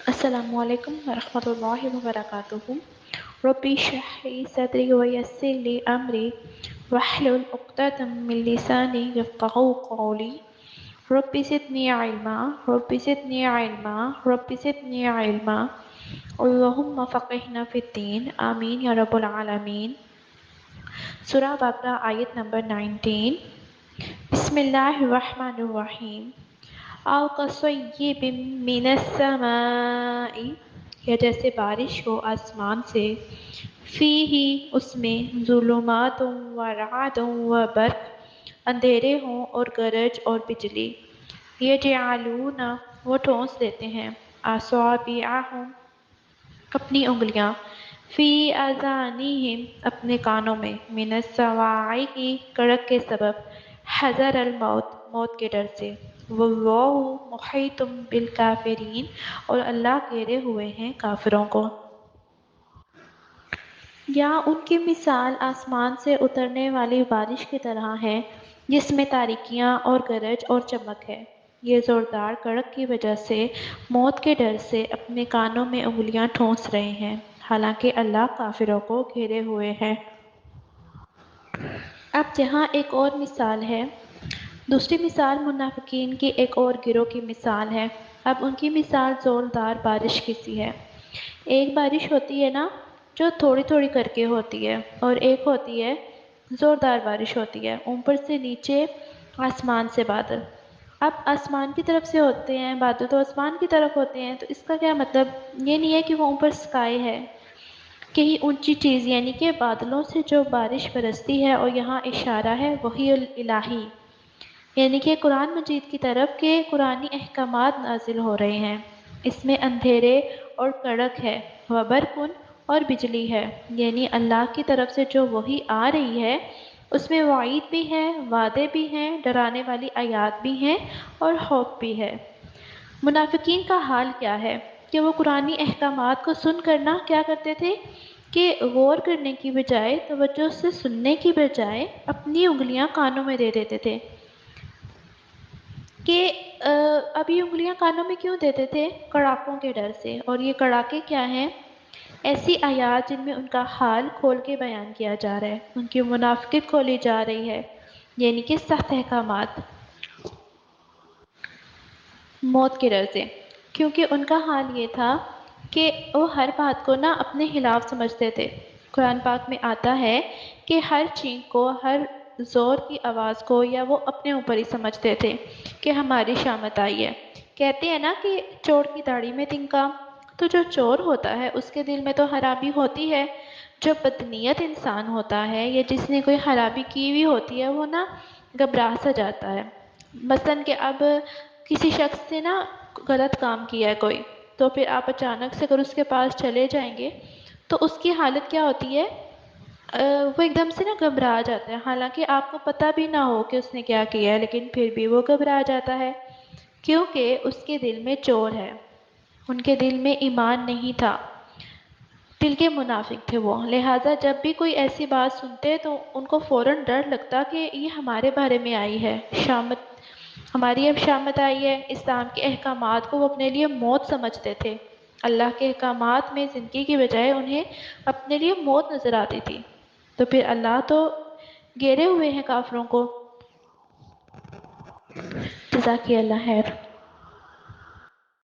السلام علیکم ورحمۃ اللہ وبرکاتہ۔ ربی اشرح لی صدری ویسر لی امری واحلل عقدۃ من لسانی یفقہوا قولی۔ رب زدنی علما رب زدنی علما رب زدنی علما، اللہم فقہنا فی الدین، آمین یا رب العالمین۔ سورہ بقرہ آیت نمبر 19۔ بسم اللہ الرحمن الرحیم۔ او کصیب من السماء، یا جیسے بارش ہو آسمان سے، فیہ اس میں ظلمات و رعد و برق، اندھیرے ہوں اور گرج اور بجلی، یجعلون وہ ٹھونس دیتے ہیں، اصابعہم اپنی انگلیاں، فی اذانہم اپنے کانوں میں، من الصواعق کڑک کے سبب، حذر الموت موت کے ڈر سے، واللہ محیط بالکافرین اور اللہ گھیرے ہوئے ہیں کافروں کو۔ یا ان کی مثال آسمان سے اترنے والی بارش کی طرح ہے جس میں تاریکیاں اور گرج اور چمک ہے۔ یہ زوردار کڑک کی وجہ سے موت کے ڈر سے اپنے کانوں میں انگلیاں ٹھونس رہے ہیں، حالانکہ اللہ کافروں کو گھیرے ہوئے ہے۔ اب یہاں ایک اور مثال ہے۔ دوسری مثال منافقین کی ایک اور گروہ کی مثال ہے۔ اب ان کی مثال زوردار بارش کی سی ہے۔ ایک بارش ہوتی ہے نا جو تھوڑی تھوڑی کر کے ہوتی ہے، اور ایک ہوتی ہے زوردار بارش ہوتی ہے، اوپر سے نیچے آسمان سے بادل۔ اب آسمان کی طرف سے ہوتے ہیں بادل، تو آسمان کی طرف ہوتے ہیں، تو اس کا کیا مطلب یہ نہیں ہے کہ وہ اوپر سکائی ہے، کہیں اونچی چیز، یعنی کہ بادلوں سے جو بارش برستی ہے، اور یہاں اشارہ ہے وحی الہی، یعنی کہ قرآن مجید کی طرف کے قرآنی احکامات نازل ہو رہے ہیں۔ اس میں اندھیرے اور کڑک ہے، وبرقن اور بجلی ہے، یعنی اللہ کی طرف سے جو وحی آ رہی ہے اس میں وعید بھی ہے، وعدے بھی ہیں، ڈرانے والی آیات بھی ہیں اور خوف بھی ہے۔ منافقین کا حال کیا ہے کہ وہ قرآنی احکامات کو سن کر نہ کیا کرتے تھے کہ غور کرنے کی بجائے، توجہ سے سننے کی بجائے اپنی انگلیاں کانوں میں دے دیتے تھے۔ کہ اب یہ انگلیاں کانوں میں کیوں دیتے تھے؟ کڑاکوں کے ڈر سے۔ اور یہ کڑاکے کیا ہیں؟ ایسی آیات جن میں ان کا حال کھول کے بیان کیا جا رہا ہے، ان کی منافقت کھولی جا رہی ہے، یعنی کہ سخت احکامات، موت کے ڈر سے۔ کیونکہ ان کا حال یہ تھا کہ وہ ہر بات کو نہ اپنے خلاف سمجھتے تھے۔ قرآن پاک میں آتا ہے کہ ہر چینخ کو، ہر زور کی آواز کو، یا وہ اپنے اوپر ہی سمجھتے تھے کہ ہماری شامت آئی ہے۔ کہتے ہیں نا کہ چور کی داڑھی میں تنکا، تو جو چور ہوتا ہے اس کے دل میں تو خرابی ہوتی ہے۔ جو بدنیت انسان ہوتا ہے یا جس نے کوئی خرابی کی ہوئی ہوتی ہے، وہ نا گھبرا سا جاتا ہے۔ مثلاً کہ اب کسی شخص سے نا غلط کام کیا ہے کوئی، تو پھر آپ اچانک سے اگر اس کے پاس چلے جائیں گے تو اس کی حالت کیا ہوتی ہے؟ وہ ایک دم سے نا گھبرا جاتا ہے، حالانکہ آپ کو پتہ بھی نہ ہو کہ اس نے کیا کیا ہے، لیکن پھر بھی وہ گھبرا جاتا ہے، کیونکہ اس کے دل میں چور ہے، ان کے دل میں ایمان نہیں تھا، دل کے منافق تھے وہ۔ لہٰذا جب بھی کوئی ایسی بات سنتے تو ان کو فوراً ڈر لگتا کہ یہ ہمارے بارے میں آئی ہے، شامت ہماری اب شامت آئی ہے۔ اسلام کے احکامات کو وہ اپنے لیے موت سمجھتے تھے۔ اللہ کے احکامات میں زندگی کی بجائے انہیں اپنے لیے موت نظر آتی تھی۔ تو پھر اللہ تو گھیرے ہوئے ہیں کافروں کو۔ جزاک اللہ خیر۔